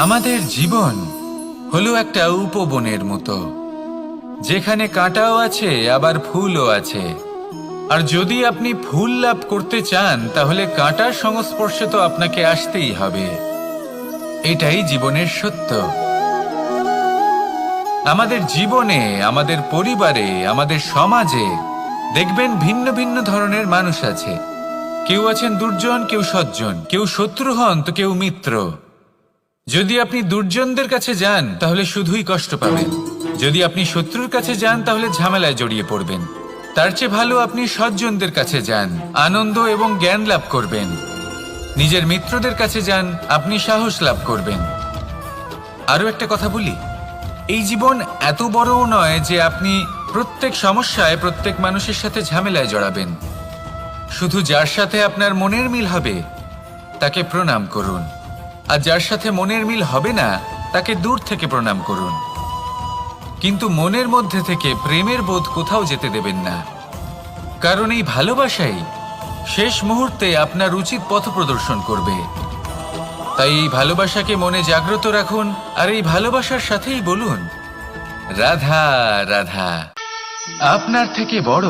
আমাদের জীবন হলো একটা উপবনের মতো, যেখানে কাঁটাও আছে আবার ফুলও আছে। আর যদি আপনি ফুল লাভ করতে চান তাহলে কাঁটার সংস্পর্শে তো আপনাকে আসতেই হবে। এটাই জীবনের সত্য। আমাদের জীবনে, আমাদের পরিবারে, আমাদের সমাজে দেখবেন ভিন্ন ভিন্ন ধরনের মানুষ আছে। কেউ আছেন দুর্জন, কেউ সজ্জন, কেউ শত্রু হন তো কেউ মিত্র। যদি আপনি দুর্জনদের কাছে যান তাহলে শুধুই কষ্ট পাবেন, যদি আপনি শত্রুর কাছে যান তাহলে ঝামেলায় জড়িয়ে পড়বেন। তার চেয়ে ভালো আপনি সজ্জনদের কাছে যান, আনন্দ এবং জ্ঞান লাভ করবেন। নিজের মিত্রদের কাছে যান, আপনি সাহস লাভ করবেন। আরও একটা কথা বলি, এই জীবন এত বড়ও নয় যে আপনি প্রত্যেক সমস্যায় প্রত্যেক মানুষের সাথে ঝামেলায় জড়াবেন। শুধু যার সাথে আপনার মনের মিল হবে তাকে প্রণাম করুন, আর যার সাথে মনের মিল হবে না তাকে দূর থেকে প্রণাম করুন। কিন্তু মনের মধ্যে থেকে প্রেমের বোধ কোথাও যেতে দেবেন না, কারণ এই ভালোবাসাই শেষ মুহূর্তে আপনার উচিত পথ প্রদর্শন করবে। তাই এই ভালোবাসাকে মনে জাগ্রত রাখুন, আর এই ভালোবাসার সাথেই বলুন, রাধা রাধা। আপনার থেকে বড়,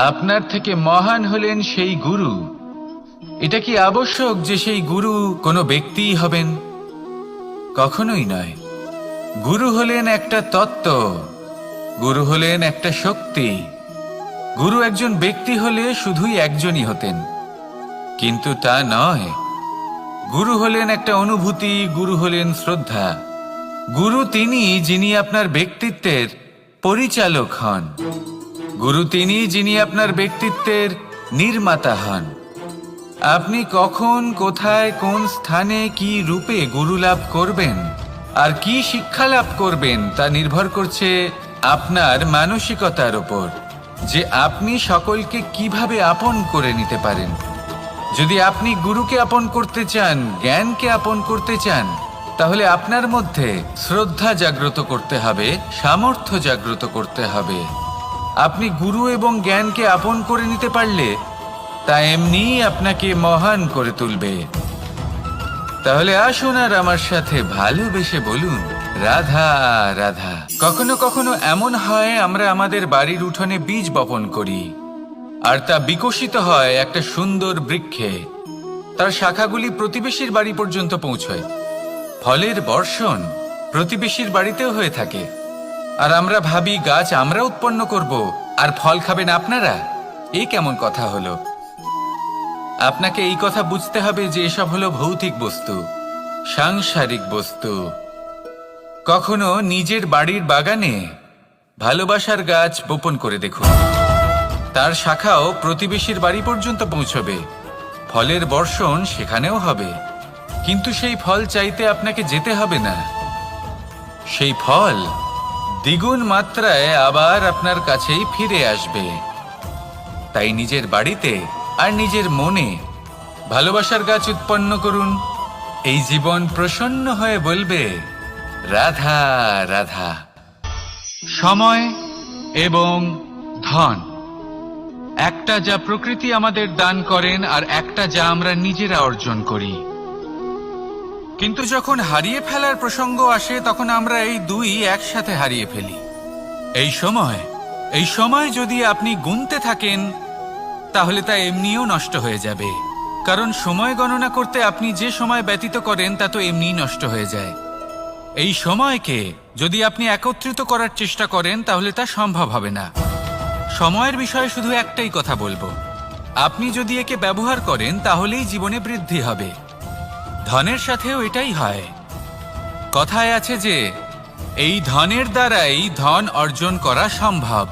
আপনার থেকে মহান হলেন সেই গুরু। এটা কি আবশ্যক যে সেই গুরু কোনো ব্যক্তিই হবেন? কখনোই নয়। গুরু হলেন একটা তত্ত্ব, গুরু হলেন একটা শক্তি। গুরু একজন ব্যক্তি হলে শুধুই একজনই হতেন, কিন্তু তা নয়। গুরু হলেন একটা অনুভূতি, গুরু হলেন শ্রদ্ধা। গুরু তিনি যিনি আপনার ব্যক্তিত্বের পরিচালক হন। গুরু তিনি যিনি আপনার ব্যক্তিত্বের নির্মাতা হন। আপনি কখন, কোথায়, কোন স্থানে, কি রূপে গুরু লাভ করবেন আর কি শিক্ষা লাভ করবেন তা নির্ভর করছে আপনার মানসিকতার উপর, যে আপনি সকলকে কিভাবে আপন করে নিতে পারেন। যদি আপনি গুরুকে আপন করতে চান, জ্ঞানকে আপন করতে চান, তাহলে আপনার মধ্যে শ্রদ্ধা জাগ্রত করতে হবে, সামর্থ্য জাগ্রত করতে হবে। আপনি গুরু এবং জ্ঞানকে আপন করে নিতে পারলে তা এমনিই আপনাকে মহান করে তুলবে। তাহলে আসুন আর আমার সাথে ভালোবেসে বলুন, রাধা রাধা। কখনো কখনো এমন হয় আমরা আমাদের বাড়ির উঠোনে বীজ বপন করি, আর তা বিকশিত হয় একটা সুন্দর বৃক্ষে। তার শাখাগুলি প্রতিবেশীর বাড়ি পর্যন্ত পৌঁছয়। ফলের বর্ষণ প্রতিবেশীর বাড়িতেও হয়ে থাকে, আর আমরা ভাবি গাছ আমরা উৎপন্ন করব আর ফল খাবেন আপনারা। এই কেমন কথা হলো? আপনাকে এই কথা বুঝতে হবে যে এসব হলো ভৌতিক বস্তু, সাংসারিক বস্তু। কখনো নিজের বাড়ির বাগানে ভালোবাসার গাছ বপন করে দেখুন। তার শাখাও প্রতিবেশীর বাড়ি পর্যন্ত পৌঁছবে, ফলের বর্ষণ সেখানেও হবে। কিন্তু সেই ফল চাইতে আপনাকে যেতে হবে না, সেই ফল দ্বিগুণ মাত্রায় আবার আপনার কাছেই ফিরে আসবে। তাই নিজের বাড়িতে আর নিজের মনে ভালোবাসার গাছ উৎপন্ন করুন। এই জীবন প্রসন্ন হয়ে বলবে, রাধা রাধা। সময় এবং ধন, একটা যা প্রকৃতি আমাদের দান করেন আর একটা যা আমরা নিজেরা অর্জন করি। কিন্তু যখন হারিয়ে ফেলার প্রসঙ্গ আসে তখন আমরা এই দুই একসাথে হারিয়ে ফেলি। এই সময় যদি আপনি গুনতে থাকেন তাহলে তা এমনিও নষ্ট হয়ে যাবে, কারণ সময় গণনা করতে আপনি যে সময় ব্যতীত করেন তা তো এমনিই নষ্ট হয়ে যায়। এই সময়কে যদি আপনি একত্রিত করার চেষ্টা করেন তাহলে তা সম্ভব হবে না। সময়ের বিষয়ে শুধু একটাই কথা বলবো, আপনি যদি একে ব্যবহার করেন তাহলেই জীবনে বৃদ্ধি হবে। ধনের সাথেও এটাই হয়। কথায় আছে যে এই ধনের দ্বারাই ধন অর্জন করা সম্ভব।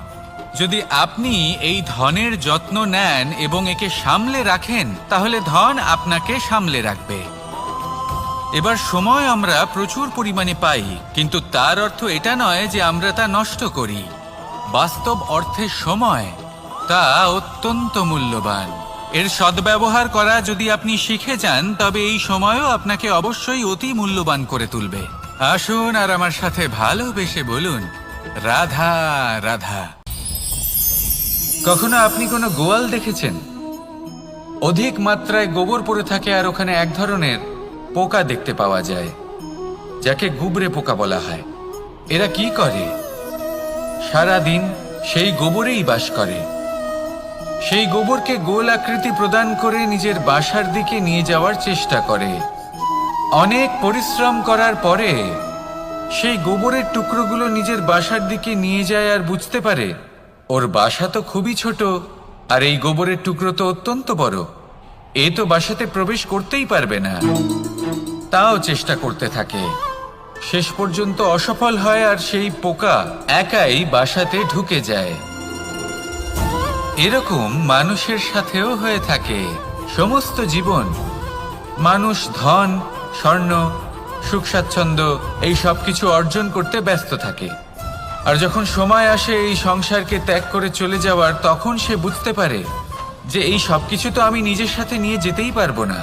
যদি আপনি এই ধনের যত্ন নেন এবং একে সামলে রাখেন তাহলে ধন আপনাকে সামলে রাখবে। এবার সময় আমরা প্রচুর পরিমাণে পাই, কিন্তু তার অর্থ এটা নয় যে আমরা তা নষ্ট করি। বাস্তব অর্থে সময় তা অত্যন্ত মূল্যবান। এর সদ্ব্যবহার করা যদি আপনি শিখে যান তবে এই সময়ও আপনাকে অবশ্যই অতি মূল্যবান করে তুলবে। আসুন আর আমার সাথে ভালোবেসে বলুন, রাধা রাধা। কখনো আপনি কোনো গোয়াল দেখেছেন? অধিক মাত্রায় গোবর পড়ে থাকে আর ওখানে এক ধরনের পোকা দেখতে পাওয়া যায়। যাকে গুবরে পোকা বলা হয়। এরা কি করে? সারাদিন সেই গোবরেই বাস করে। সেই গোবরকে গোল আকৃতি প্রদান করে নিজের বাসার দিকে নিয়ে যাওয়ার চেষ্টা করে। অনেক পরিশ্রম করার পরে সেই গোবরের টুকরোগুলো নিজের বাসার দিকে নিয়ে যায় আর বুঝতে পারে ওর বাসা তো খুবই ছোট, আর এই গোবরের টুকরো তো অত্যন্ত বড়। এ তো বাসাতে প্রবেশ করতেই পারবে না। তাও চেষ্টা করতে থাকে, শেষ পর্যন্ত অসফল হয় আর সেই পোকা একাই বাসাতে ঢুকে যায়। এরকম মানুষের সাথেও হয়ে থাকে সমস্ত জীবন। মানুষ ধন, স্বর্ণ, সুখ স্বাচ্ছন্দ্য এই সব কিছু অর্জন করতে ব্যস্ত থাকে, আর যখন সময় আসে এই সংসারকে ত্যাগ করে চলে যাওয়ার, তখন সে বুঝতে পারে যে এই সব কিছু তো আমি নিজের সাথে নিয়ে যেতেই পারবো না।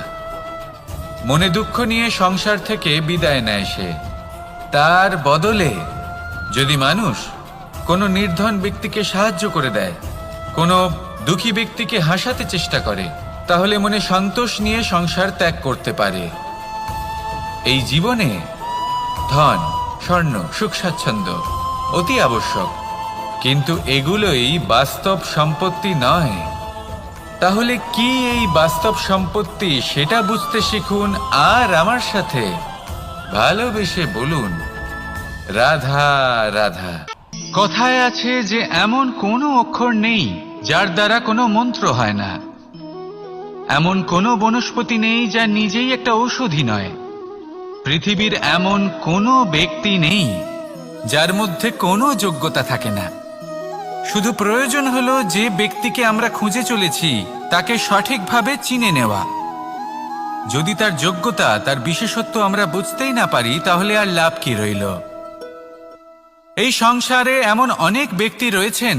মনে দুঃখ নিয়ে সংসার থেকে বিদায় নেয় সে। তার বদলে যদি মানুষ কোনো নির্ধন ব্যক্তিকে সাহায্য করে দেয়, কোনো দুঃখী ব্যক্তিকে হাসাতে চেষ্টা করে, তাহলে মনে সন্তোষ নিয়ে সংসার ত্যাগ করতে পারে। এই জীবনে ধন, স্বর্ণ, সুখ স্বাচ্ছন্দ্য অতি আবশ্যক, কিন্তু এগুলোই বাস্তব সম্পত্তি নয়। তাহলে কি এই বাস্তব সম্পত্তি সেটা বুঝতে শিখুন, আর আমার সাথে ভালোবেসে বলুন রাধা রাধা। কথায় আছে যে এমন কোনো অক্ষর নেই যার দ্বারা কোনো মন্ত্র হয় না। এমন কোনো বনস্পতি নেই যা নিজেই একটা ঔষধি নয়। পৃথিবীর এমন কোনো ব্যক্তি নেই যার মধ্যে কোনো যোগ্যতা থাকে না। শুধু প্রয়োজন হলো যে ব্যক্তিকে আমরা খুঁজে চলেছি তাকে সঠিকভাবে চিনে নেওয়া। যদি তার যোগ্যতা, তার বিশেষত্ব আমরা বুঝতেই না পারি, তাহলে আর লাভ কি রইল? এই সংসারে এমন অনেক ব্যক্তি রয়েছেন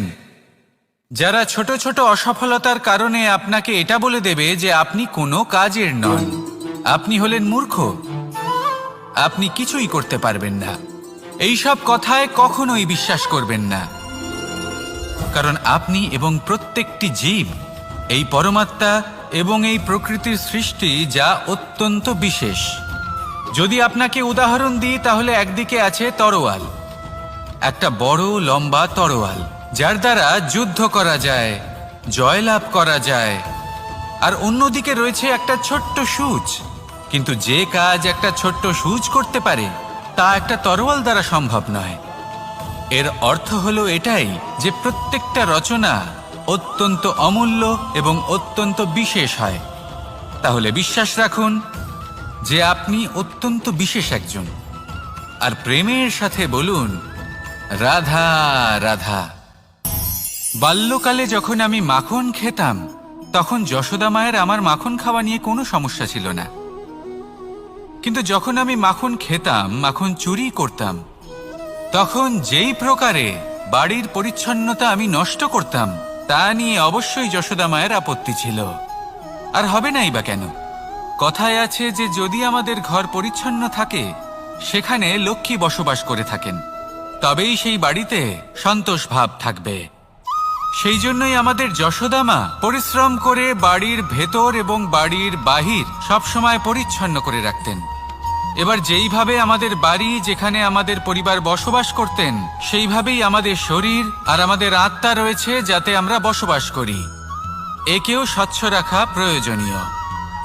যারা ছোট ছোট অসফলতার কারণে আপনাকে এটা বলে দেবে যে আপনি কোনো কাজের নন, আপনি হলেন মূর্খ, আপনি কিছুই করতে পারবেন না। এইসব কথায় কখনোই বিশ্বাস করবেন না, কারণ আপনি এবং প্রত্যেকটি জীব এই পরমাত্মা এবং এই প্রকৃতির সৃষ্টি, যা অত্যন্ত বিশেষ। যদি আপনাকে উদাহরণ দিই, তাহলে একদিকে আছে তরোয়াল, একটা বড় লম্বা তরোয়াল, যার দ্বারা যুদ্ধ করা যায়, জয়লাভ করা যায়। আর অন্যদিকে রয়েছে একটা ছোট্ট সূচ, কিন্তু যে কাজ একটা ছোট্ট সূচ করতে পারে তা একটা তরোয়াল দ্বারা সম্ভব নয়। এর অর্থ হলো এটাই যে প্রত্যেকটা রচনা অত্যন্ত অমূল্য এবং অত্যন্ত বিশেষ হয়। তাহলে বিশ্বাস রাখুন যে আপনি অত্যন্ত বিশেষ একজন, আর প্রেমের সাথে বলুন রাধা রাধা। বাল্যকালে যখন আমি মাখন খেতাম, তখন যশোদা মায়ের আমার মাখন খাওয়া নিয়ে কোনো সমস্যা ছিল না। কিন্তু যখন আমি মাখন খেতাম, মাখন চুরি করতাম, তখন যেই প্রকারে বাড়ির পরিচ্ছন্নতা আমি নষ্ট করতাম, তা নিয়ে অবশ্যই যশোদা মায়ের আপত্তি ছিল। আর হবে নাই বা কেন? কথায় আছে যে যদি আমাদের ঘর পরিচ্ছন্ন থাকে, সেখানে লক্ষ্মী বসবাস করে থাকেন, তবেই সেই বাড়িতে সন্তোষ ভাব থাকবে। সেই জন্যই আমাদের যশোদা মা পরিশ্রম করে বাড়ির ভেতর এবং বাড়ির বাহির সবসময় পরিচ্ছন্ন করে রাখতেন। এবার যেইভাবে আমাদের বাড়ি, যেখানে আমাদের পরিবার বসবাস করতেন, সেইভাবেই আমাদের শরীর আর আমাদের আত্মা রয়েছে, যাতে আমরা বসবাস করি। একেও স্বচ্ছ রাখা প্রয়োজনীয়।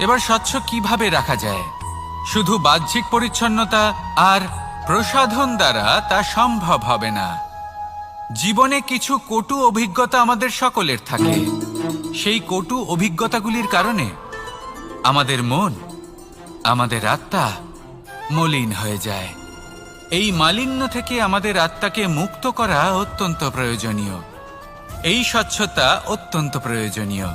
এবার স্বচ্ছ কিভাবে রাখা যায়? শুধু বাহ্যিক পরিচ্ছন্নতা আর প্রসাধন দ্বারা তা সম্ভব হবে না। জীবনে কিছু কটু অভিজ্ঞতা আমাদের সকলের থাকে। সেই কটু অভিজ্ঞতাগুলির কারণে আমাদের মন, আমাদের আত্মা মলিন হয়ে যায়। এই মালিন্য থেকে আমাদের আত্মাকে মুক্ত করা অত্যন্ত প্রয়োজনীয়। এই স্বচ্ছতা অত্যন্ত প্রয়োজনীয়।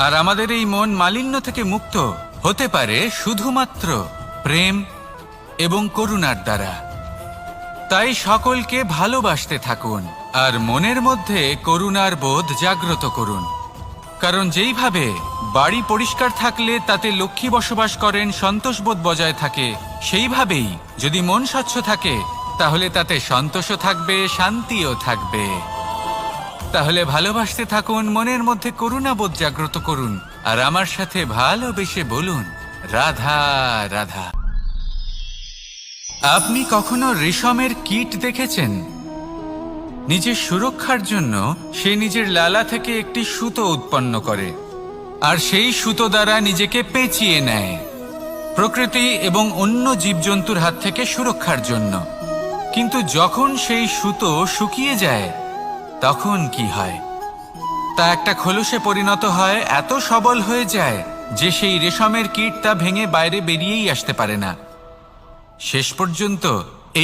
আর আমাদের এই মন মালিন্য থেকে মুক্ত হতে পারে শুধুমাত্র প্রেম এবং করুণার দ্বারা। তাই সকলকে ভালোবাসতে থাকুন আর মনের মধ্যে করুণার বোধ জাগ্রত করুন। কারণ যেইভাবে বাড়ি পরিষ্কার থাকলে তাতে লক্ষ্মী বসবাস করেন, সন্তোষবোধ বজায় থাকে, সেইভাবেই যদি মন স্বচ্ছ থাকে, তাহলে তাতে সন্তোষও থাকবে, শান্তিও থাকবে। তাহলে ভালোবাসতে থাকুন, মনের মধ্যে করুণাবোধ জাগ্রত করুন, আর আমার সাথে ভালোবেসে বলুন রাধা রাধা। আপনি কখনো রেশমের কীট দেখেছেন? নিজের সুরক্ষার জন্য সে নিজের লালা থেকে একটি সুতো উৎপন্ন করে আর সেই সুতো দ্বারা নিজেকে পেঁচিয়ে নেয় প্রকৃতি এবং অন্য জীবজন্তুর হাত থেকে সুরক্ষার জন্য। কিন্তু যখন সেই সুতো শুকিয়ে যায় তখন কি হয়? তা একটা খোলসে পরিণত হয়, এত সবল হয়ে যায় যে সেই রেশমের কীট তা ভেঙে বাইরে বেরিয়েই আসতে পারে না। শেষ পর্যন্ত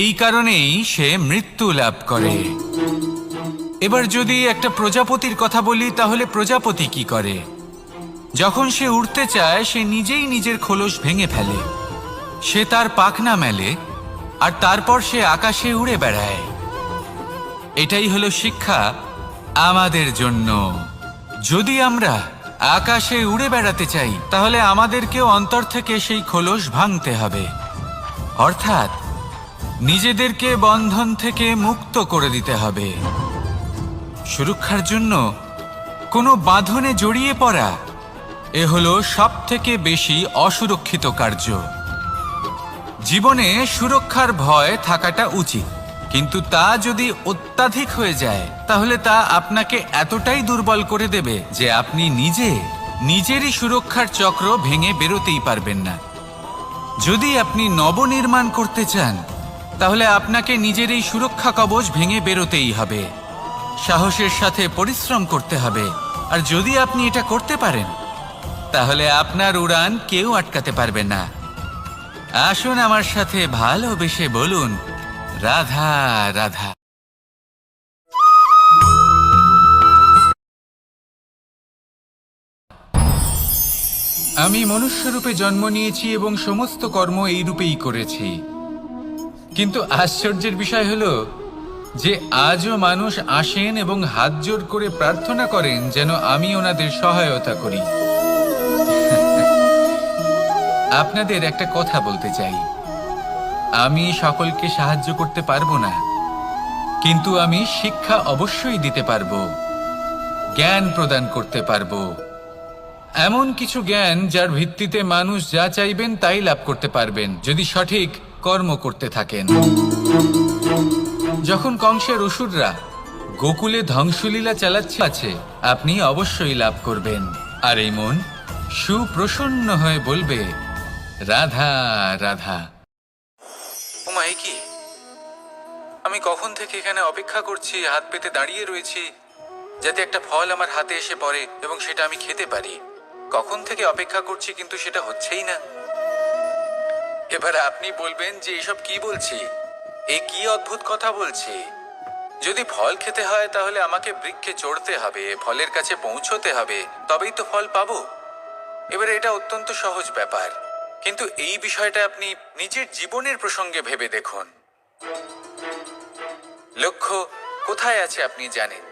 এই কারণেই সে মৃত্যু লাভ করে। এবার যদি একটা প্রজাপতির কথা বলি, তাহলে প্রজাপতি কি করে? যখন সে উড়তে চায় সে নিজেই নিজের খোলস ভেঙে ফেলে, সে তার পাখনা মেলে আর তারপর সে আকাশে উড়ে বেড়ায়। এটাই হলো শিক্ষা আমাদের জন্য। যদি আমরা আকাশে উড়ে বেড়াতে চাই তাহলে আমাদেরকেও অন্তর থেকে সেই খোলস ভাঙতে হবে, অর্থাৎ নিজেদেরকে বন্ধন থেকে মুক্ত করে দিতে হবে। সুরক্ষার জন্য কোনো বাঁধনে জড়িয়ে পড়া এ হলো সবথেকে বেশি অসুরক্ষিত কার্য। জীবনে সুরক্ষার ভয় থাকাটা উচিত, কিন্তু তা যদি অত্যাধিক হয়ে যায় তাহলে তা আপনাকে এতটাই দুর্বল করে দেবে যে আপনি নিজেরই সুরক্ষার চক্র ভেঙে বেরোতেই পারবেন না। যদি আপনি নবনির্মাণ করতে চান তাহলে আপনাকে নিজের এই সুরক্ষা কবচ ভেঙে বেরোতেই হবে, সাহসের সাথে পরিশ্রম করতে হবে। আর যদি আপনি এটা করতে পারেন তাহলে আপনার উড়ান কেউ আটকাতে পারবে না। আসুন আমার সাথে ভালোবেসে বলুন, রাধা রাধা। আমি মনুষ্যরূপে জন্ম নিয়েছি এবং সমস্ত কর্ম এই রূপেই করেছি, কিন্তু আশ্চর্যের বিষয় হলো যে আজও মানুষ আসেন এবং হাত জোড় করে প্রার্থনা করেন যেন আমি ওনাদের সহায়তা করি। আপনাদের একটা কথা বলতে চাই, আমি সকলকে সাহায্য করতে পারবো না, কিন্তু আমি শিক্ষা অবশ্যই দিতে পারবো, জ্ঞান প্রদান করতে পারবো। এমন কিছু জ্ঞান যার ভিত্তিতে মানুষ যা চাইবেন তাই লাভ করতে পারবেন যদি সঠিক কর্ম করতে থাকেন। যখন কংসের অসুররা গোকুলে ধ্বংসলীলা চালাচ্ছে, আপনি অবশ্যই লাভ করবেন। আর এই মন সুপ্রসন্ন হয়ে বলবে, রাধা রাধা। ওমা, কি আমি কখন থেকে এখানে অপেক্ষা করছি, হাত পেতে দাঁড়িয়ে রয়েছি যাতে একটা ফল আমার হাতে এসে পড়ে এবং সেটা আমি খেতে পারি। কখন থেকে অপেক্ষা করছি, কিন্তু সেটা হচ্ছেই না। এবার আপনি বলবেন যে এসব কি বলছি, এ কি অদ্ভুত কথা বলছি। যদি ফল খেতে হয় তাহলে আমাকে বৃক্ষে চড়তে হবে, ফলের কাছে পৌঁছতে হবে, তবেই তো ফল পাবো। এবারে এটা অত্যন্ত সহজ ব্যাপার, কিন্তু এই বিষয়টা আপনি নিজের জীবনের প্রসঙ্গে ভেবে দেখুন। লক্ষ্য কোথায় আছে আপনি জানেন,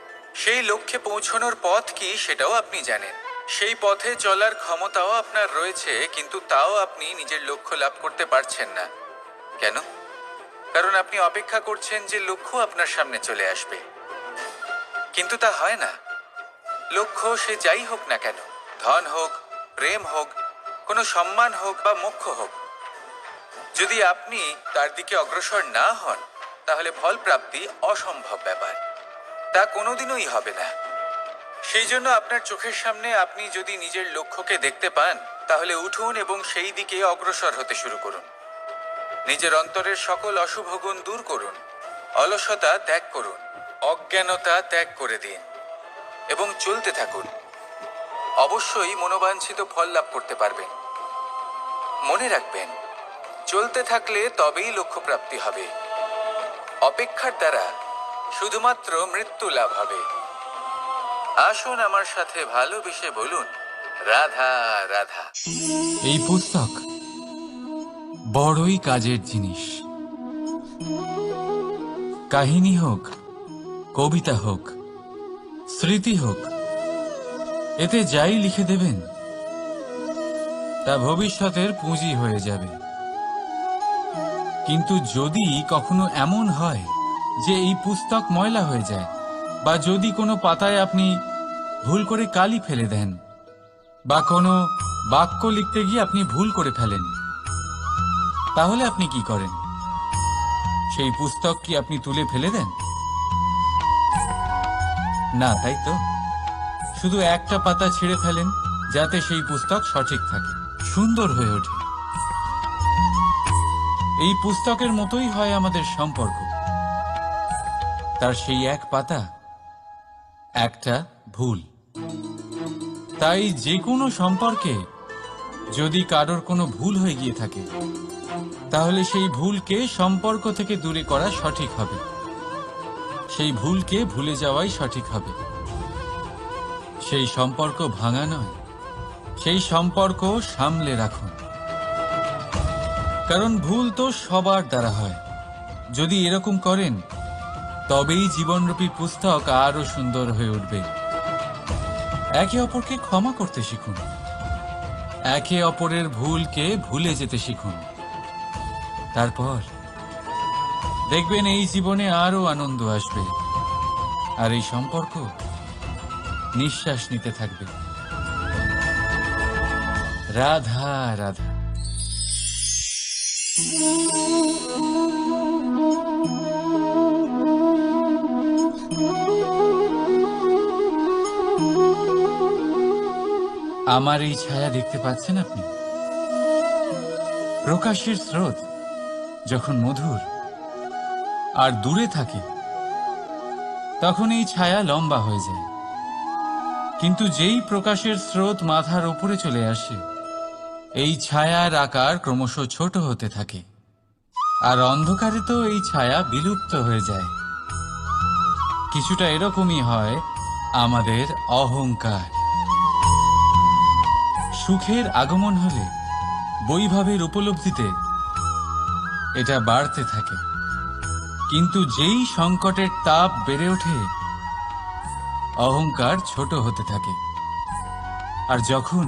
সেই লক্ষ্যে পৌঁছানোর পথ কি সেটাও আপনি জানেন, সেই পথে চলার ক্ষমতাও আপনার রয়েছে, কিন্তু তাও আপনি নিজের লক্ষ্য লাভ করতে পারছেন না। কেন? কারণ আপনি অপেক্ষা করছেন যে লক্ষ্য আপনার সামনে চলে আসবে, কিন্তু তা হয় না। লক্ষ্য সে যাই হোক না কেন, ধন হোক, প্রেম হোক, কোনো সম্মান হোক বা মোক্ষ হোক, যদি আপনি তার দিকে অগ্রসর না হন তাহলে ফল প্রাপ্তি অসম্ভব ব্যাপার, তা কোনোদিনই হবে না। সেই জন্য আপনার চোখের সামনে আপনি যদি নিজের লক্ষ্যকে দেখতে পান তাহলে উঠুন এবং সেই দিকে অগ্রসর হতে শুরু করুন। নিজের অন্তরের সকল অশুভ গুণ দূর করুন, অলসতা ত্যাগ করুন, অজ্ঞানতা ত্যাগ করে দিন এবং চলতে থাকুন। অবশ্যই মনোবাঞ্ছিত ফল লাভ করতে পারবেন। মনে রাখবেন, চলতে থাকলে তবেই লক্ষ্য প্রাপ্তি হবে। অপেক্ষার দ্বারা শুধুমাত্র মৃত্যু লাভ হবে। আসুন আমার সাথে ভালোবেসে বলুন, রাধা রাধা। এই পুস্তক বড়ই কাজের জিনিস। কাহিনী হোক, কবিতা হোক, স্মৃতি হোক, এতে যাই লিখে দেবেন তা ভবিষ্যতের পুঁজি হয়ে যাবে। কিন্তু যদি কখনো এমন হয় যে এই পুস্তক ময়লা হয়ে যায়, বা যদি কোনো পাতায় আপনি ভুল করে কালি ফেলে দেন, বা কোনো বাক্য লিখতে গিয়ে আপনি ভুল করে ফেলেন, তাহলে আপনি কি করেন? সেই পুস্তক কি আপনি তুলে ফেলে দেন? না, তাই তো। শুধু একটা পাতা ছিঁড়ে ফেলেন যাতে সেই পুস্তক সঠিক থাকে, সুন্দর হয়ে ওঠে। এই পুস্তকের মতোই হয় আমাদের সম্পর্ক। তার সেই এক পাতা একটা ভুল। তাই যে কোনো সম্পর্কে যদি কারোর কোনো ভুল হয়ে গিয়ে থাকে, তাহলে সেই ভুলকে সম্পর্ক থেকে দূরে করা সঠিক হবে। সেই ভুলকে ভুলে যাওয়াই সঠিক হবে। সেই সম্পর্ক ভাঙা নয়, সেই সম্পর্ক সামলে রাখুন। কারণ ভুল তো সবার দ্বারা হয়। যদি এরকম করেন, তবেই জীবনরূপী পুস্তক আরো সুন্দর হয়ে উঠবে। একে অপরকে ক্ষমা করতে শিখুন। একে অপরের ভুলকে ভুলে যেতে শিখুন। তারপর দেখবেন এই জীবনে আরো আনন্দ আসবে, আর এই সম্পর্ক নিঃশ্বাস নিতে থাকবে। রাধা রাধা। আমার এই ছায়া দেখতে পাচ্ছেন আপনি? প্রকাশের স্রোত যখন মধুর আর দূরে থাকে, তখন এই ছায়া লম্বা হয়ে যায়। কিন্তু যেই প্রকাশের স্রোত মাথার উপরে চলে আসে, এই ছায়ার আকার ক্রমশ ছোট হতে থাকে। আর অন্ধকারে তো এই ছায়া বিলুপ্ত হয়ে যায়। কিছুটা এরকমই হয় আমাদের অহংকার। সুখের আগমন হলে, বৈভবের উপলব্ধিতে এটা বাড়তে থাকে। কিন্তু যেই সংকটের তাপ বেড়ে ওঠে, অহংকার ছোট হতে থাকে। আর যখন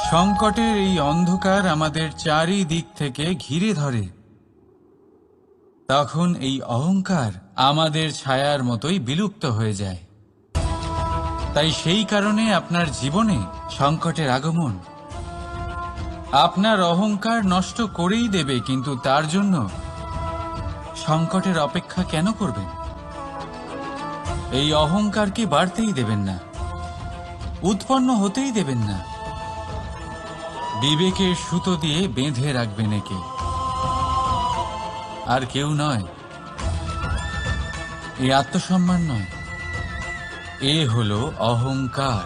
সংকটের এই অন্ধকার আমাদের চারিদিক থেকে ঘিরে ধরে, তখন এই অহংকার আমাদের ছায়ার মতোই বিলুপ্ত হয়ে যায়। তাই সেই কারণে আপনার জীবনে সংকটের আগমন আপনার অহংকার নষ্ট করেই দেবে, কিন্তু তার জন্য সংকটের অপেক্ষা কেন করবেন? এই অহংকারকে বাড়তেই দেবেন না, উৎপন্ন হতেই দেবেন না। বিবেকের সুতো দিয়ে বেঁধে রাখবেন একে, আর কেউ নয়। এই আত্মসম্মান নয়, এ হলো অহংকার।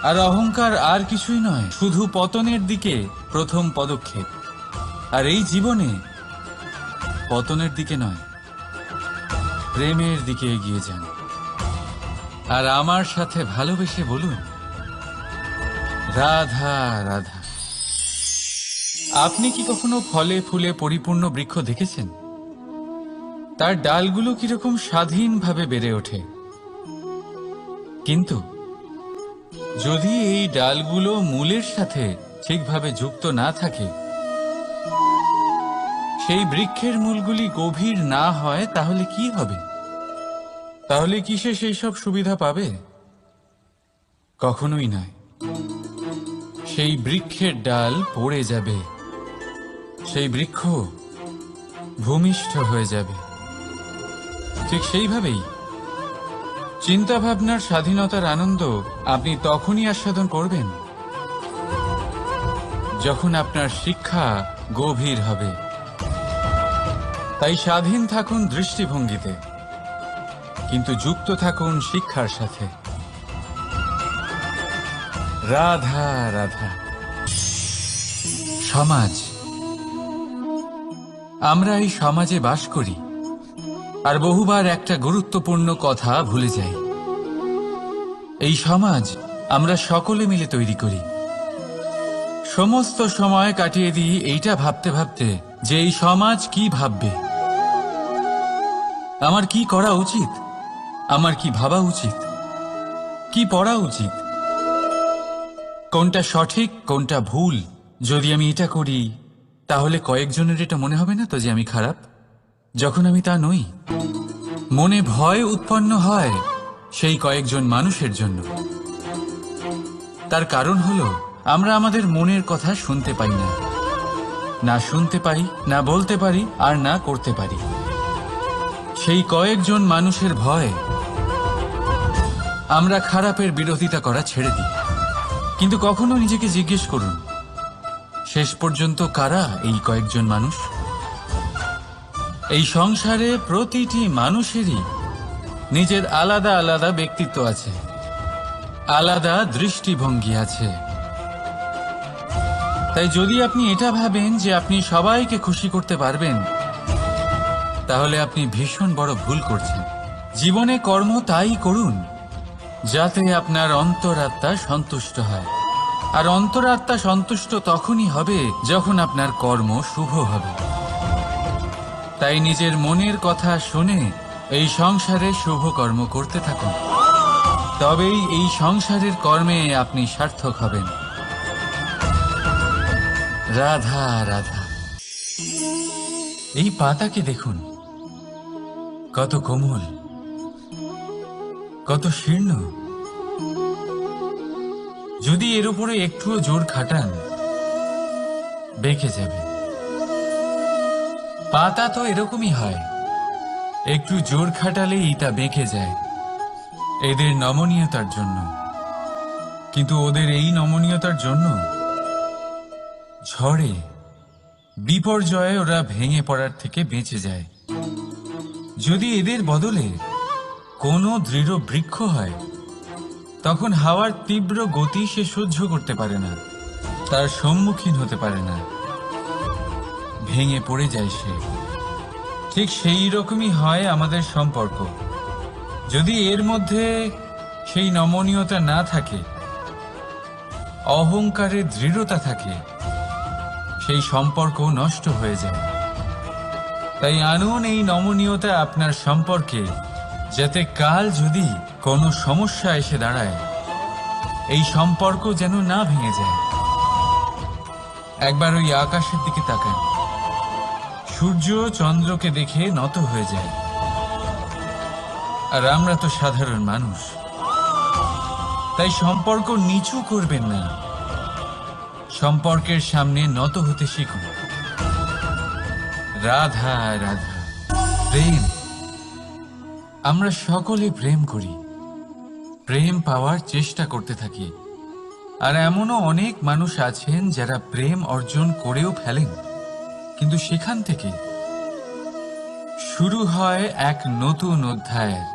আর অহংকার আর কিছুই নয়, শুধু পতনের দিকে প্রথম পদক্ষেপ। আর এই জীবনে পতনের দিকে নয়, প্রেমের দিকে এগিয়ে যান। আর আমার সাথে ভালোবেসে বলুন, রাধা রাধা। আপনি কি কখনো ফলে ফুলে পরিপূর্ণ বৃক্ষ দেখেছেন? তার ডালগুলো কিরকম স্বাধীনভাবে বেড়ে ওঠে। কিন্তু যদি এই ডালগুলো মূলের সাথে ঠিকভাবে যুক্ত না থাকে, সেই বৃক্ষের মূলগুলি গভীর না হয়, তাহলে কি হবে? তাহলে কি সে সেই সব সুবিধা পাবে? কখনোই নয়। সেই বৃক্ষের ডাল পড়ে যাবে, সেই বৃক্ষ ভূমিষ্ঠ হয়ে যাবে। ঠিক সেইভাবেই চিন্তা ভাবনার স্বাধীনতার আনন্দ আপনি তখনই আস্বাদন করবেন যখন আপনার শিক্ষা গভীর হবে। তাই স্বাধীন থাকুন দৃষ্টিভঙ্গিতে, কিন্তু যুক্ত থাকুন শিক্ষার সাথে। রাধা রাধা। সমাজ, আমরা এই সমাজে বাস করি, আর বহুবার একটা গুরুত্বপূর্ণ কথা ভুলে যাই। এই সমাজ আমরা সকলে মিলে তৈরি করি। সমস্ত সময় কাটিয়ে দিই এইটা ভাবতে ভাবতে যে এই সমাজ কি ভাববে, আমার কি করা উচিত, আমার কি ভাবা উচিত, কি পড়া উচিত, কোনটা সঠিক কোনটা ভুল। যদি আমি এটা করি, তাহলে কয়েকজনের এটা মনে হবে না তো যে আমি খারাপ, যখন আমি তা নই। মনে ভয় উৎপন্ন হয় সেই কয়েকজন মানুষের জন্য। তার কারণ হলো আমরা আমাদের মনের কথা শুনতে পাই না। না শুনতে পাই, না বলতে পারি, আর না করতে পারি। সেই কয়েকজন মানুষের ভয়ে আমরা খারাপের বিরোধিতা করা ছেড়ে দিই। কিন্তু কখনো নিজেকে জিজ্ঞেস করুন, শেষ পর্যন্ত কারা এই কয়েকজন মানুষ? এই সংসারে প্রতিটি মানুষেরই নিজের আলাদা আলাদা ব্যক্তিত্ব আছে, আলাদা দৃষ্টিভঙ্গি আছে। তাই যদি আপনি এটা ভাবেন যে আপনি সবাইকে খুশি করতে পারবেন, তাহলে আপনি ভীষণ বড় ভুল করছেন। জীবনে কর্ম তাই করুন যাতে আপনার অন্তরাত্মা সন্তুষ্ট হয়। আর অন্তরাত্মা সন্তুষ্ট তখনই হবে যখন আপনার কর্ম শুভ হবে। তাই নিজের মনের কথা শুনে এই সংসারে শুভ কর্ম করতে থাকুন, তবেই এই সংসারের কর্মে আপনি সার্থক হবেন। রাধা রাধা। এই পাতাকে দেখুন, কত কোমল, কত শীর্ণ। যদি এর উপরে একটুও জোর খাটান, বেঁকে যাবে। পাতা তো এরকমই হয়, একটু জোর খাটালেই তা বেঁকে যায় এদের নমনীয়তার জন্য। কিন্তু ওদের এই নমনীয়তার জন্য ঝড়ে, বিপর্যয়ে ওরা ভেঙে পড়ার থেকে বেঁচে যায়। যদি এদের বদলে কোনো দৃঢ় বৃক্ষ হয়, তখন হাওয়ার তীব্র গতি সে সহ্য করতে পারে না, তার সম্মুখীন হতে পারে না, ভেঙে পড়ে যায় সে। ঠিক সেই রকমই হয় আমাদের সম্পর্ক। যদি এর মধ্যে সেই নমনীয়তা না থাকে, অহংকারের দৃঢ়তা থাকে, সেই সম্পর্ক নষ্ট হয়ে যায়। তাই আনুন এই নমনীয়তা আপনার সম্পর্কে, যাতে কাল যদি কোনো সমস্যা এসে দাঁড়ায়, এই সম্পর্ক যেন না ভেঙে যায়। একবার ওই আকাশের দিকে তাকান, সূর্য চন্দ্রকে দেখে নত হয়ে যায়। আর আমরা তো সাধারণ মানুষ, তাই সম্পর্ক নিচু করবেন না, সম্পর্কের সামনে নত হতে শিখুন। রাধা রাধা। প্রেম, আমরা সকলে প্রেম করি, প্রেম পাওয়ার চেষ্টা করতে থাকি। আর এমনও অনেক মানুষ আছেন যারা প্রেম অর্জন করেও ফেলেন, কিন্তু সেখান থেকে শুরু হয় এক নতুন অধ্যায়ের।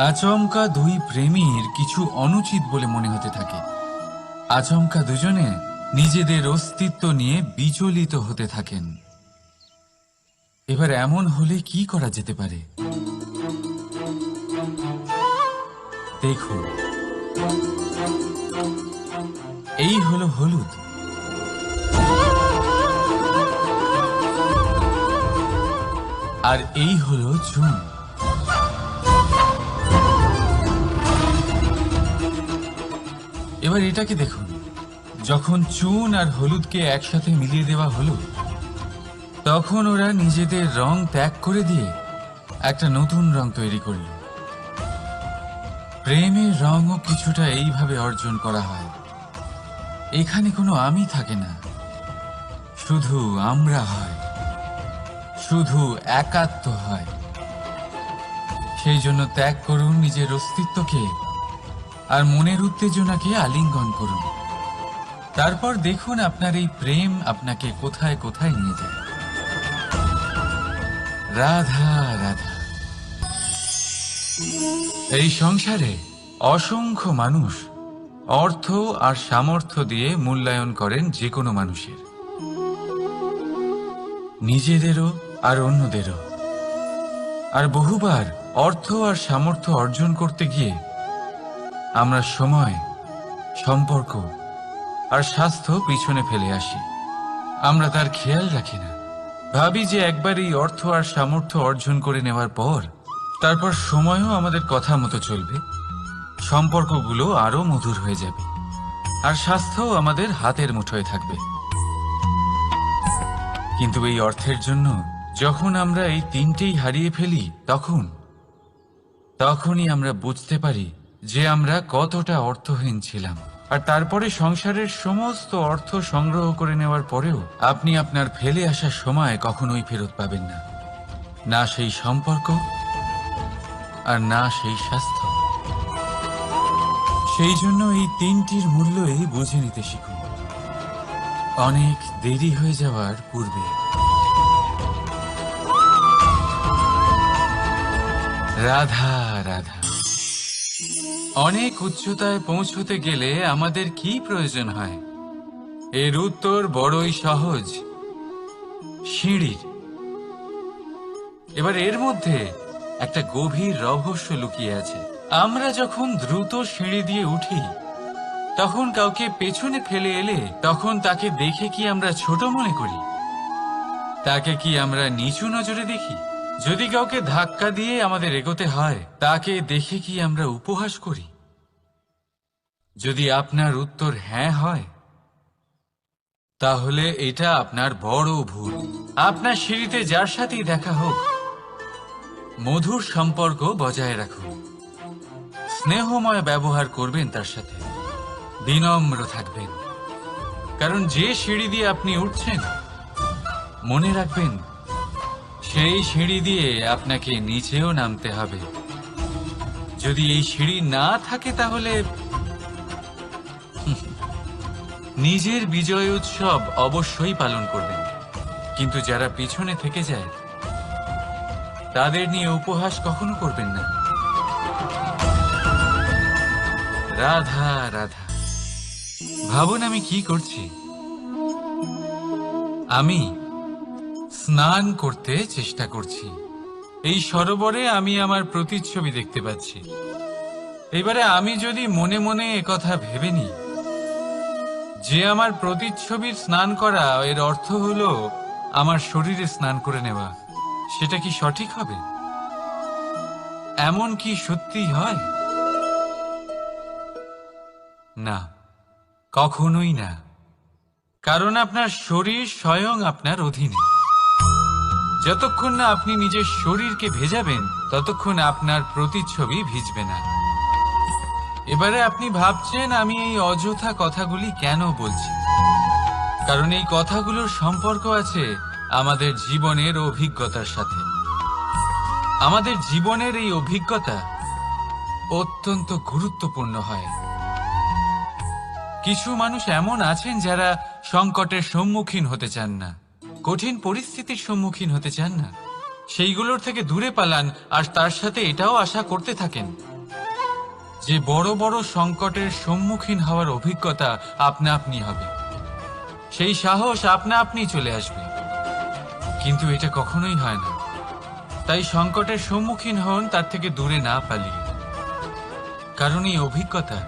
আচমকা দুই প্রেমীর কিছু অনুচিত বলে মনে হতে থাকে। আচমকা দুজনে নিজেদের অস্তিত্ব নিয়ে বিচলিত হতে থাকেন। এবার এমন হলে কি করা যেতে পারে? দেখুন, এই হলো হলুদ, আর এই হলো চুন। এবার এটাকে দেখুন, যখন চুন আর হলুদকে একসাথে মিলিয়ে দেওয়া হলো, তখন ওরা নিজেদের রং ত্যাগ করে দিয়ে একটা নতুন রং তৈরি করল। প্রেমের রঙও কিছুটা এইভাবে অর্জন করা হয়। এখানে কোনো আমি থাকে না, শুধু আমরা হয়, শুধু একাত্ম হয়। সেই জন্য ত্যাগ করুন নিজের অস্তিত্বকে, আর মনের উত্তেজনাকে আলিঙ্গন করুন। তারপর দেখুন আপনার এই প্রেম আপনাকে কোথায় কোথায় নিয়ে যায়। রাধা রাধা। এই সংসারে অসংখ্য মানুষ অর্থ আর সামর্থ্য দিয়ে মূল্যায়ন করেন যে কোনো মানুষের, নিজেদেরও আর অন্যদেরও। আর বহুবার অর্থ আর সামর্থ্য অর্জন করতে গিয়ে আমরা সময়, সম্পর্ক আর স্বাস্থ্য পিছনে ফেলে আসি। আমরা তার খেয়াল রাখি না। ভাবি যে একবার এই অর্থ আর সামর্থ্য অর্জন করে নেওয়ার পর তারপর সময়ও আমাদের কথা মতো চলবে, সম্পর্কগুলো আরো মধুর হয়ে যাবে, আর স্বাস্থ্যও আমাদের হাতের মুঠোয় থাকবে। কিন্তু এই অর্থের জন্য যখন আমরা এই তিনটেই হারিয়ে ফেলি, তখনই আমরা বুঝতে পারি যে আমরা কতটা অর্থহীন ছিলাম। আর তারপরে সংসারের সমস্ত অর্থ সংগ্রহ করে নেওয়ার পরেও আপনি আপনার ফেলে আসা সময় কখনোই ফেরত পাবেন না, না সেই সম্পর্ক আর না সেই স্বাস্থ্য। সেই জন্য এই তিনটির মূল্যই বুঝে নিতে শিখুন অনেক দেরি হয়ে যাওয়ার পূর্বে। রাধা রাধা। অনেক উচ্চতায় পৌঁছতে গেলে আমাদের কি প্রয়োজন হয়? এর উত্তর বড়ই সহজ, সিঁড়ির। এবার এর মধ্যে একটা গভীর রহস্য লুকিয়ে আছে। আমরা যখন দ্রুত সিঁড়ি দিয়ে উঠি তখন কাউকে পেছনে ফেলে এলে তখন তাকে দেখে কি আমরা ছোট মনে করি? তাকে কি আমরা নিচু নজরে দেখি? যদি কাউকে ধাক্কা দিয়ে আমাদের এগোতে হয় তাকে দেখে কি আমরা উপহাস করি? যদি আপনার উত্তর হ্যাঁ হয় তাহলে এটা আপনার বড় ভুল। আপনার সিঁড়িতে যার সাথেই দেখা হোক মধুর সম্পর্ক বজায় রাখুন, স্নেহময় ব্যবহার করবেন, তার সাথে বিনম্র থাকবেন। কারণ যে সিঁড়ি দিয়ে আপনি উঠছেন মনে রাখবেন সেই সিঁড়ি দিয়ে আপনাকে নিচেও নামতে হবে। যদি এই সিঁড়ি না থাকে তাহলে নিজের বিজয় উৎসব অবশ্যই পালন করবেন, কিন্তু যারা পিছনে থেকে যায় তাদের নিয়ে উপহাস কখনো করবেন না। রাধা রাধা। ভাবুন আমি কি করছি। আমি স্নান করতে চেষ্টা করছি। এই সরোবরে আমি আমার প্রতিচ্ছবি দেখতে পাচ্ছি। এবারে আমি যদি মনে মনে একথা ভেবে নিই যে আমার প্রতিচ্ছবির স্নান করা এর অর্থ হলো আমার শরীরে স্নান করে নেওয়া, সেটা কি সঠিক হবে? এমন কি সত্যি হয়? না, কখনোই না। কারণ আপনার শরীর স্বয়ং আপনার অধীনে। যতক্ষণ না আপনি নিজের শরীরকে ভেজাবেন ততক্ষণ আপনার প্রতিচ্ছবি ভিজবে না। এবারে আপনি ভাবছেন আমি এই অযথা কথাগুলি কেন বলছি। কারণ এই কথাগুলোর সম্পর্ক আছে আমাদের জীবনের অভিজ্ঞতার সাথে। আমাদের জীবনের এই অভিজ্ঞতা অত্যন্ত গুরুত্বপূর্ণ হয়। কিছু মানুষ এমন আছেন যারা সংকটের সম্মুখীন হতে চান না, কঠিন পরিস্থিতির সম্মুখীন হতে চান না, সেইগুলোর থেকে দূরে পালান। আর তার সাথে এটাও আশা করতে থাকেন যে বড় বড় সংকটের সম্মুখীন হওয়ার অভিজ্ঞতা আপনা আপনি হবে, সেই সাহস আপনা আপনি চলে আসবে। কিন্তু এটা কখনোই হয় না। তাই সংকটের সম্মুখীন হন তার থেকে দূরে না পালিয়ে। কারণ এই অভিজ্ঞতা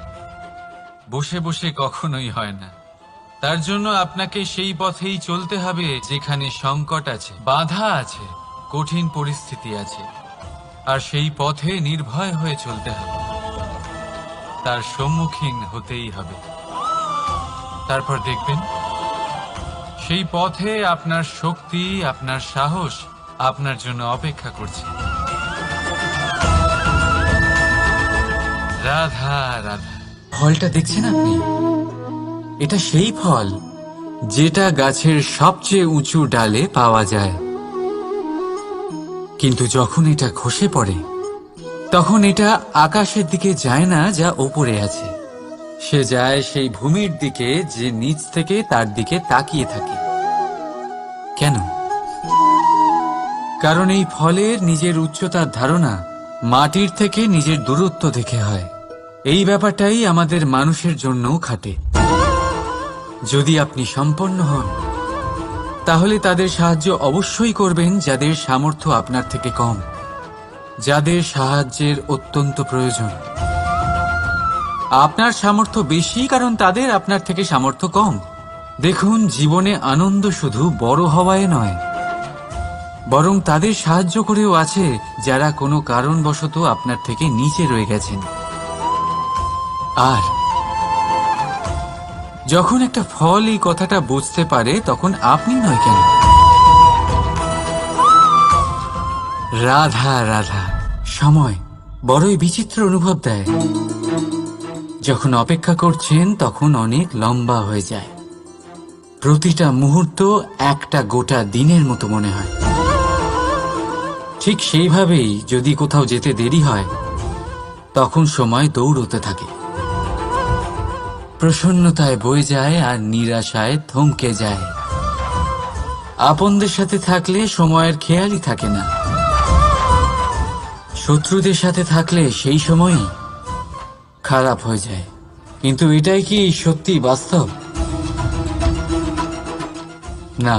বসে বসে কখনোই হয় না। তার জন্য আপনাকে সেই পথেই চলতে হবে যেখানে সংকট আছে, বাধা আছে, কঠিন পরিস্থিতি আছে। আর সেই পথে নির্ভয় হয়ে চলতে হবে, তার সম্মুখীন হতেই হবে। তারপর দেখবেন সেই পথে আপনার শক্তি, আপনার সাহস আপনার জন্য অপেক্ষা করছে। রাধা রাধা। ফলটা দেখছেন আপনি? এটা সেই ফল যেটা গাছের সবচেয়ে উঁচু ডালে পাওয়া যায়, কিন্তু যখন এটা খসে পড়ে তখন এটা আকাশের দিকে যায় না যা ওপরে আছে, সে যায় সেই ভূমির দিকে যে নিচ থেকে তার দিকে তাকিয়ে থাকে। কেন? কারণ এই ফলের নিজের উচ্চতার ধারণা মাটির থেকে নিজের দূরত্ব দেখে হয়। এই ব্যাপারটাই আমাদের মানুষের জন্যও খাটে। যদি আপনি সম্পন্ন হন তাহলে তাদের সাহায্য অবশ্যই করবেন যাদের সামর্থ্য আপনার থেকে কম, যাদের সাহায্যের অত্যন্ত প্রয়োজন। আপনার সামর্থ্য বেশি কারণ তাদের আপনার থেকে সামর্থ্য কম। দেখুন, জীবনে আনন্দ শুধু বড় হওয়ায় নয়, বরং তাদের সাহায্য করেও আছে যারা কোনো কারণবশত আপনার থেকে নিচে রয়ে গেছেন। আর যখন একটা ফল এই কথাটা বুঝতে পারে তখন আপনি নয় কেন? রাধা রাধা। সময় বড়ই বিচিত্র অনুভব দেয়। যখন অপেক্ষা করছেন তখন অনেক লম্বা হয়ে যায়। প্রতিটা মুহূর্ত একটা গোটা দিনের মতো মনে হয়। ঠিক সেইভাবেই যদি কোথাও যেতে দেরি হয় তখন সময় দৌড়তে থাকে, প্রসন্নতায় বয়ে যায় আর নিরাশায় থমকে যায়। আপনদের সাথে থাকলে সময়ের খেয়ালই থাকে না, শত্রুদের সাথে থাকলে সেই সময়ই খারাপ হয়ে যায়। কিন্তু এটাই কি সত্যি বাস্তব? না,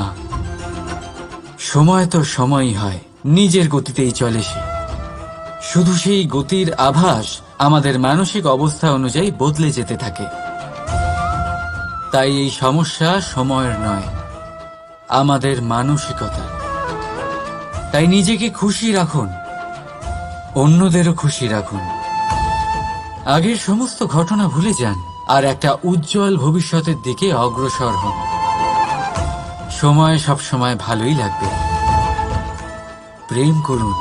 সময় তো সময়ই হয়, নিজের গতিতেই চলে সে। শুধু সেই গতির আভাস আমাদের মানসিক অবস্থা অনুযায়ী বদলে যেতে থাকে। তাই এই সমস্যা সময়ের নয়, আমাদের মানসিকতা। তাই নিজেকে খুশি রাখুন, অন্যদেরও খুশি রাখুন। আগের সমস্ত ঘটনা ভুলে যান আর একটা উজ্জ্বল ভবিষ্যতের দিকে অগ্রসর হন। সময় সবসময় ভালোই লাগবে। প্রেম করুন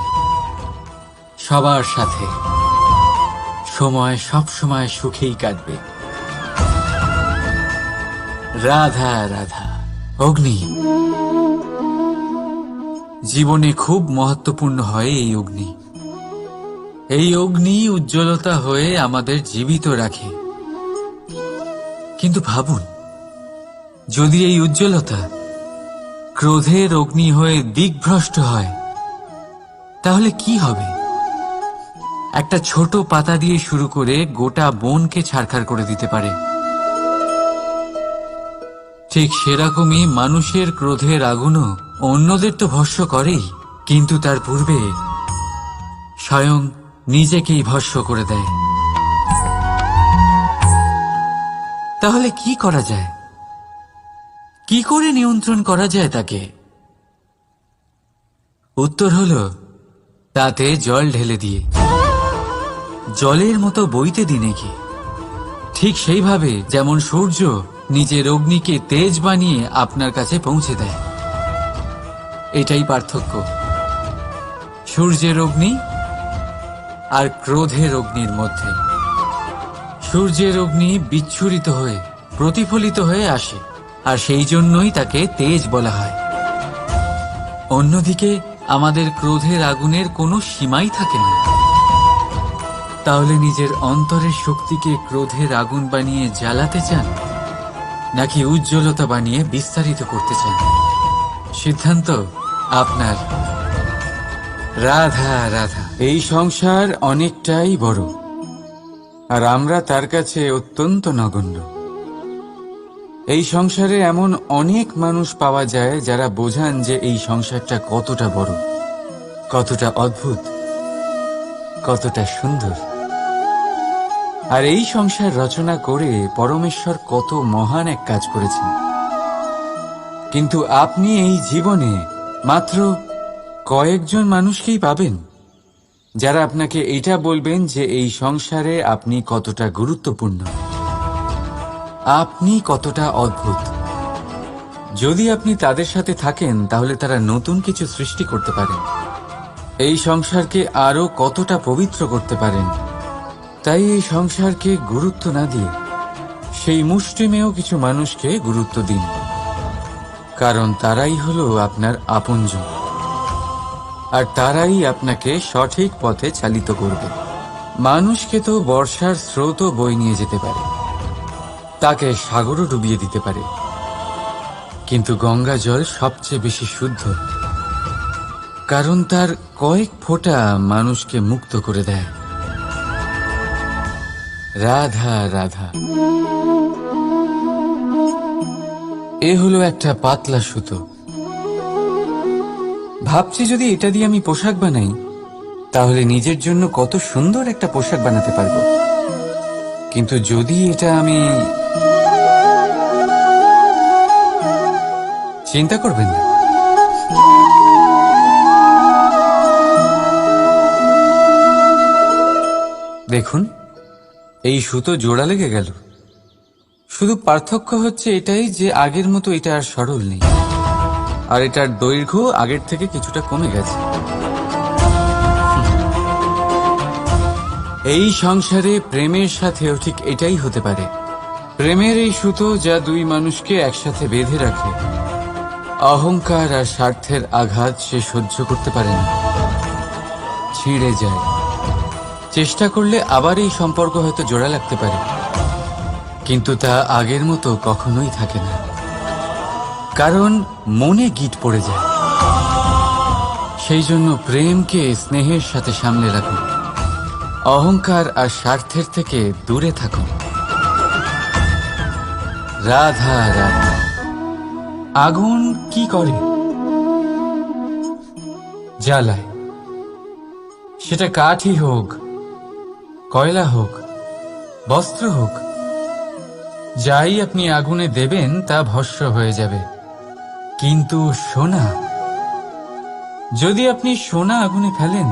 সবার সাথে, সময় সবসময় সুখেই কাটবে। রাধা রাধা। অগ্নি জীবনে খুব মহত্বপূর্ণ হয়। এই অগ্নি উজ্জ্বলতা হয়ে আমাদের জীবিত রাখে। কিন্তু ভাবুন, যদি এই উজ্জ্বলতা ক্রোধের অগ্নি হয়ে দিকভ্রষ্ট হয় তাহলে কি হবে? একটা ছোট পাতা দিয়ে শুরু করে গোটা বনকে ছারখার করে দিতে পারে। ঠিক সেরকমই মানুষের ক্রোধের আগুনও অন্যদের তো ভস্ম করেই, কিন্তু তার পূর্বে স্বয়ং নিজেকেই ভস্ম করে দেয়। তাহলে কি করা যায়? কি করে নিয়ন্ত্রণ করা যায় তাকে? উত্তর হলো তাতে জল ঢেলে দিয়ে, জলের মতো বইতে দিন একে। ঠিক সেইভাবে যেমন সূর্য নিজের অগ্নিকে তেজ বানিয়ে আপনার কাছে পৌঁছে দেয়। এটাই পার্থক্য সূর্যের অগ্নি আর ক্রোধের অগ্নির মধ্যে। সূর্যের অগ্নি বিচ্ছুরিত হয়ে প্রতিফলিত হয়ে আসে, আর সেই জন্যই তাকে তেজ বলা হয়। অন্যদিকে আমাদের ক্রোধের আগুনের কোনো সীমাই থাকে না। তাহলে নিজের অন্তরের শক্তিকে ক্রোধের আগুন বানিয়ে জ্বালাতে চান, নাকি উজ্জ্বলতা বানিয়ে বিস্তারিত করতে চান? সিদ্ধান্ত আপনার। রাধা রাধা। এই সংসার অনেকটাই বড়, আর আমরা তার কাছে অত্যন্ত নগণ্য। এই সংসারে এমন অনেক মানুষ পাওয়া যায় যারা বোঝান যে এই সংসারটা কতটা বড়, কতটা অদ্ভুত, কতটা সুন্দর। আর এই সংসার রচনা করে পরমেশ্বর কত মহান এক কাজ করেছেন। কিন্তু আপনি এই জীবনে মাত্র কয়েকজন মানুষকেই পাবেন যারা আপনাকে এটা বলবেন যে এই সংসারে আপনি কতটা গুরুত্বপূর্ণ, আপনি কতটা অদ্ভুত। যদি আপনি তাদের সাথে থাকেন তাহলে তারা নতুন কিছু সৃষ্টি করতে পারেন, এই সংসারকে আরো কতটা পবিত্র করতে পারেন। তাই এই সংসারকে গুরুত্ব না দিয়ে সেই মুষ্টিমেয় কিছু মানুষকে গুরুত্ব দিন, কারণ তারাই হলো আপনার আপনজন, আর তারাই আপনাকে সঠিক পথে চালিত করবে। মানুষকে তো বর্ষার স্রোতও বই নিয়ে যেতে পারে, তাকে সাগরও ডুবিয়ে দিতে পারে, কিন্তু গঙ্গা জল সবচেয়ে বেশি শুদ্ধ, কারণ তার কয়েক ফোঁটা মানুষকে মুক্ত করে দেয়। রাধা রাধা। এ হলো একটা পাতলা সুতো। ভাবছি যদি এটা দিয়ে আমি পোশাক বানাই তাহলে নিজের জন্য কত সুন্দর একটা পোশাক বানাতে পারবো। কিন্তু যদি এটা আমি... চিন্তা করবেন না, দেখুন এই সুতো জোড়া লেগে গেল। শুধু পার্থক্য হচ্ছে এটাই যে আগের মতো এটা আর সরল নেই, আর এটার দৈর্ঘ্য আগের থেকে কিছুটা কমে গেছে। এই সংসারে প্রেমের সাথেও ঠিক এটাই হতে পারে। প্রেমের এই সুতো যা দুই মানুষকে একসাথে বেঁধে রাখে, অহংকার আর স্বার্থের আঘাত সে সহ্য করতে পারে না, ছিঁড়ে যায়। চেষ্টা করলে আবার এই সম্পর্ক হয়তো জোড়া লাগতে পারে, কিন্তু তা আগের মতো কখনোই থাকে না, কারণ মনে গিট পড়ে যায়। সেই জন্য প্রেমকে স্নেহের সাথে সামলে রাখুন, অহংকার আর স্বার্থের থেকে দূরে থাকুন। রাধা রাধা। আগুন কি করে? জ্বালায়। সেটা কাঠই হোক, কয়লা হোক, বস্ত্র হোক, যাই আপনি আগুনে দেবেন তা ভস্ম হয়ে যাবে। কিন্তু সোনা, যদি আপনি সোনা আগুনে ফেলেন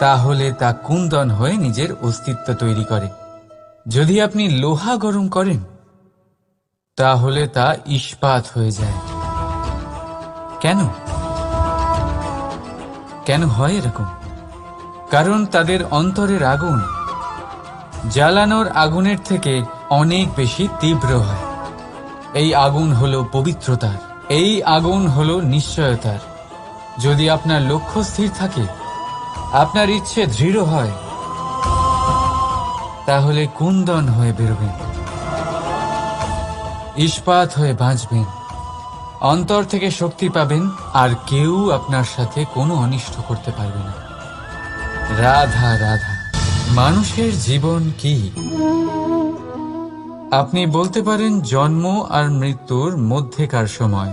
তাহলে তা কুন্দন হয়ে নিজের অস্তিত্ব তৈরি করে। যদি আপনি লোহা গরম করেন তাহলে তা ইস্পাত হয়ে যায়। কেন? কেন হয় এরকম? কারণ তাদের অন্তরের আগুন জ্বালানোর আগুনের থেকে অনেক বেশি তীব্র হয়। এই আগুন হলো পবিত্রতার, এই আগুন হলো নিশ্চয়তার। যদি আপনার লক্ষ্য স্থির থাকে, আপনার ইচ্ছে দৃঢ় হয়, তাহলে কুন্দন হয়ে বেরোবেন, ইস্পাত হয়ে বাঁচবেন, অন্তর থেকে শক্তি পাবেন, আর কেউ আপনার সাথে কোনো অনিষ্ট করতে পারবে না। রাধা রাধা। মানুষের জীবন কি? আপনি বলতে পারেন জন্ম আর মৃত্যুর মধ্যেকার সময়।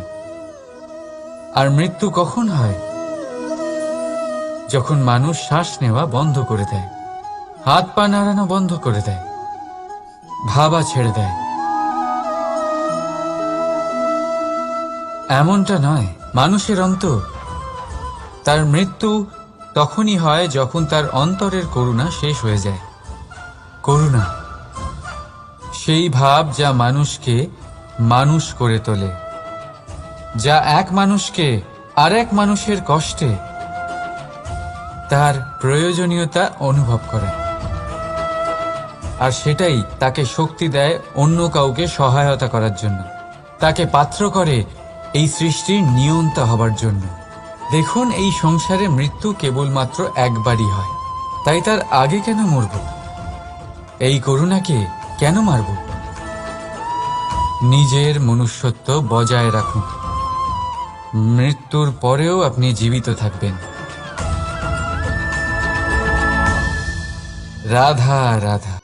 আর মৃত্যু কখন হয়? যখন মানুষ শ্বাস নেওয়া বন্ধ করে দেয়, হাত পা নাড়ানো বন্ধ করে দেয়, ভাবা ছেড়ে দেয়। এমনটা নয়, মানুষের অন্তর, তার মৃত্যু তখনই হয় যখন তার অন্তরের করুণা শেষ হয়ে যায়। করুণা সেই ভাব যা মানুষকে মানুষ করে তোলে, যা এক মানুষকে আরেক মানুষের কষ্টে তার প্রয়োজনীয়তা অনুভব করে, আর সেটাই তাকে শক্তি দেয় অন্য কাউকে সহায়তা করার জন্য, তাকে পাত্র করে এই সৃষ্টির নিয়ন্তা হবার জন্য। দেখুন, এই সংসারে মৃত্যু কেবলমাত্র একবারই হয়, তাই তার আগে কেন মরব? এই করুণাকে কেন মারব? নিজের মনুষ্যত্ব বজায় রাখুন, মৃত্যুর পরেও আপনি জীবিত থাকবেন। রাধা রাধা।